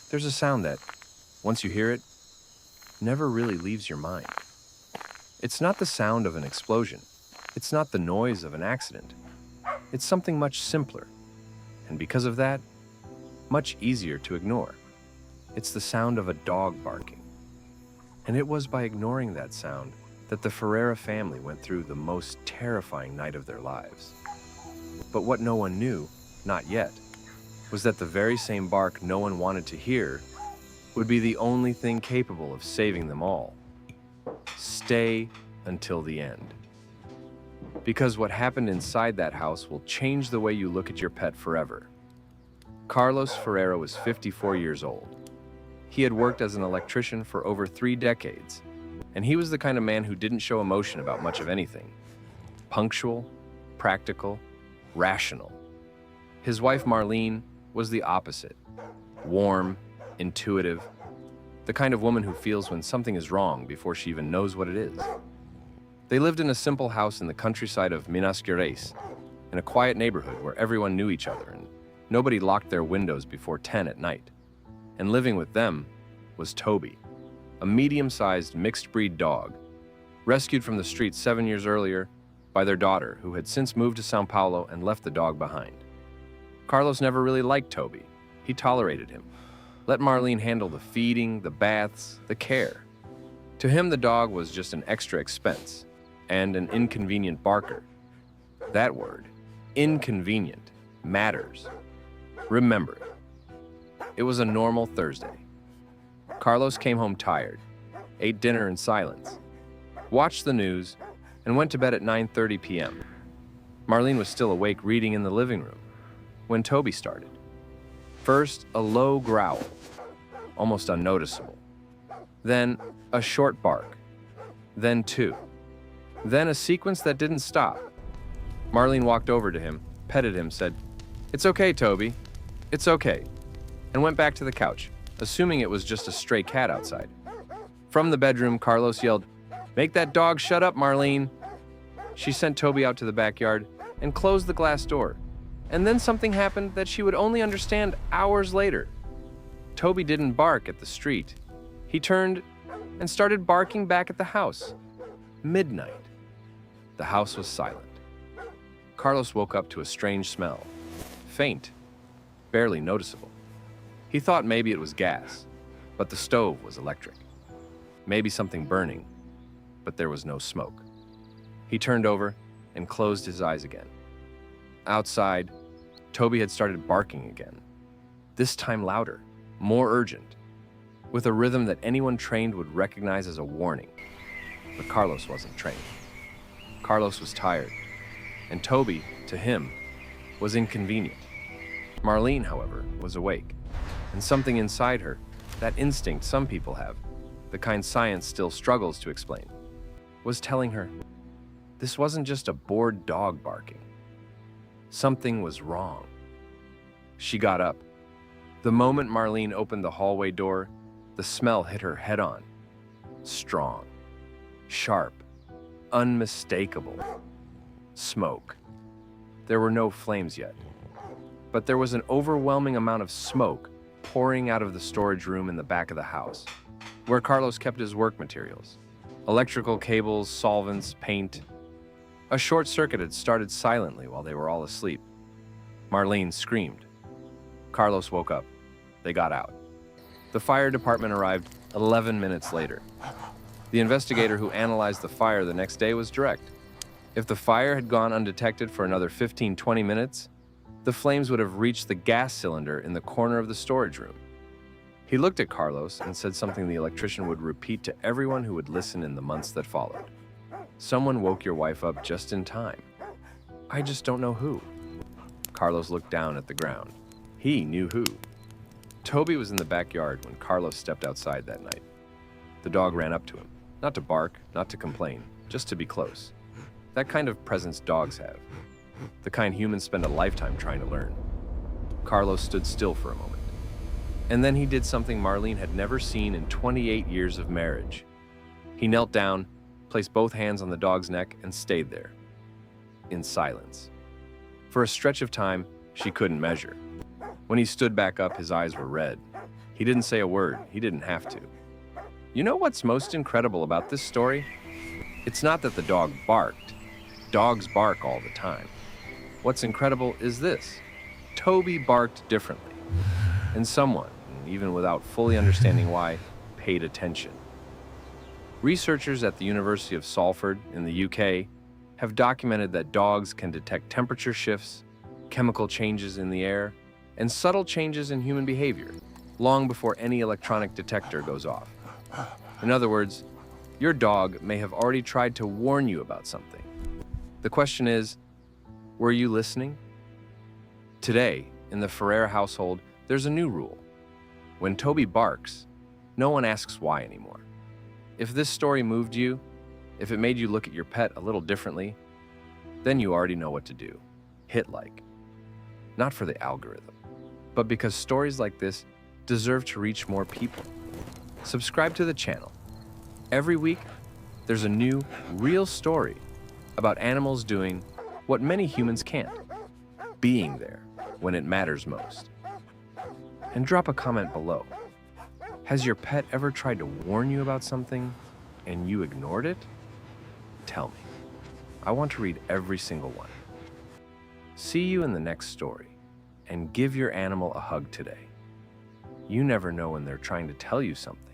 There's a sound that, once you hear it, never really leaves your mind. It's not the sound of an explosion. It's not the noise of an accident. It's something much simpler, and because of that, much easier to ignore. It's the sound of a dog barking. And it was by ignoring that sound that the Ferreira family went through the most terrifying night of their lives. But what no one knew, not yet, was that the very same bark no one wanted to hear would be the only thing capable of saving them all. Stay until the end. Because what happened inside that house will change the way you look at your pet forever. Carlos Ferreira was 54 years old. He had worked as an electrician for over 3 decades, and he was the kind of man who didn't show emotion about much of anything. Punctual, practical, rational. His wife Marlene was the opposite. Warm, intuitive, the kind of woman who feels when something is wrong before she even knows what it is. They lived in a simple house in the countryside of Minas Gerais, in a quiet neighborhood where everyone knew each other and nobody locked their windows before 10 at night. And living with them was Toby, a medium-sized mixed-breed dog, rescued from the streets 7 years earlier by their daughter, who had since moved to São Paulo and left the dog behind. Carlos never really liked Toby. He tolerated him. Let Marlene handle the feeding, the baths, the care. To him, the dog was just an extra expense and an inconvenient barker. That word, inconvenient, matters. Remember it. It was a normal Thursday. Carlos came home tired, ate dinner in silence, watched the news, and went to bed at 9:30 p.m. Marlene was still awake reading in the living room when Toby started. First, a low growl, almost unnoticeable. Then, a short bark. Then 2. Then a sequence that didn't stop. Marlene walked over to him, petted him, said, "It's okay, Toby. It's okay," and went back to the couch, assuming it was just a stray cat outside. From the bedroom, Carlos yelled, "Make that dog shut up, Marlene." She sent Toby out to the backyard and closed the glass door. And then something happened that she would only understand hours later. Toby didn't bark at the street. He turned and started barking back at the house. Midnight. The house was silent. Carlos woke up to a strange smell. Faint, barely noticeable. He thought maybe it was gas, but the stove was electric. Maybe something burning, but there was no smoke. He turned over and closed his eyes again. Outside, Toby had started barking again. This time louder, more urgent, with a rhythm that anyone trained would recognize as a warning. But Carlos wasn't trained. Carlos was tired, and Toby, to him, was inconvenient. Marlene, however, was awake, and something inside her, that instinct some people have, the kind science still struggles to explain, was telling her this wasn't just a bored dog barking. Something was wrong. She got up. The moment Marlene opened the hallway door, the smell hit her head-on. Strong, sharp, unmistakable. Smoke. There were no flames yet, but there was an overwhelming amount of smoke pouring out of the storage room in the back of the house, where Carlos kept his work materials. Electrical cables, solvents, paint. A short circuit had started silently while they were all asleep. Marlene screamed. Carlos woke up. They got out. The fire department arrived 11 minutes later. The investigator who analyzed the fire the next day was direct. If the fire had gone undetected for another 15-20 minutes, the flames would have reached the gas cylinder in the corner of the storage room. He looked at Carlos and said something the electrician would repeat to everyone who would listen in the months that followed. "Someone woke your wife up just in time. I just don't know who." Carlos looked down at the ground. He knew who. Toby was in the backyard when Carlos stepped outside that night. The dog ran up to him, not to bark, not to complain, just to be close. That kind of presence dogs have, the kind humans spend a lifetime trying to learn. Carlos stood still for a moment. And then he did something Marlene had never seen in 28 years of marriage. He knelt down, placed both hands on the dog's neck, and stayed there, in silence. For a stretch of time, she couldn't measure. When he stood back up, his eyes were red. He didn't say a word. He didn't have to. You know what's most incredible about this story? It's not that the dog barked. Dogs bark all the time. What's incredible is this. Toby barked differently. And someone, even without fully understanding why, paid attention. Researchers at the University of Salford in the UK have documented that dogs can detect temperature shifts, chemical changes in the air, and subtle changes in human behavior long before any electronic detector goes off. In other words, your dog may have already tried to warn you about something. The question is, were you listening? Today, in the Ferrer household, there's a new rule. When Toby barks, no one asks why anymore. If this story moved you, if it made you look at your pet a little differently, then you already know what to do. Hit like. Not for the algorithm, but because stories like this deserve to reach more people. Subscribe to the channel. Every week, there's a new, real story about animals doing what many humans can't, being there when it matters most. And drop a comment below. Has your pet ever tried to warn you about something and you ignored it? Tell me. I want to read every single one. See you in the next story, and give your animal a hug today. You never know when they're trying to tell you something.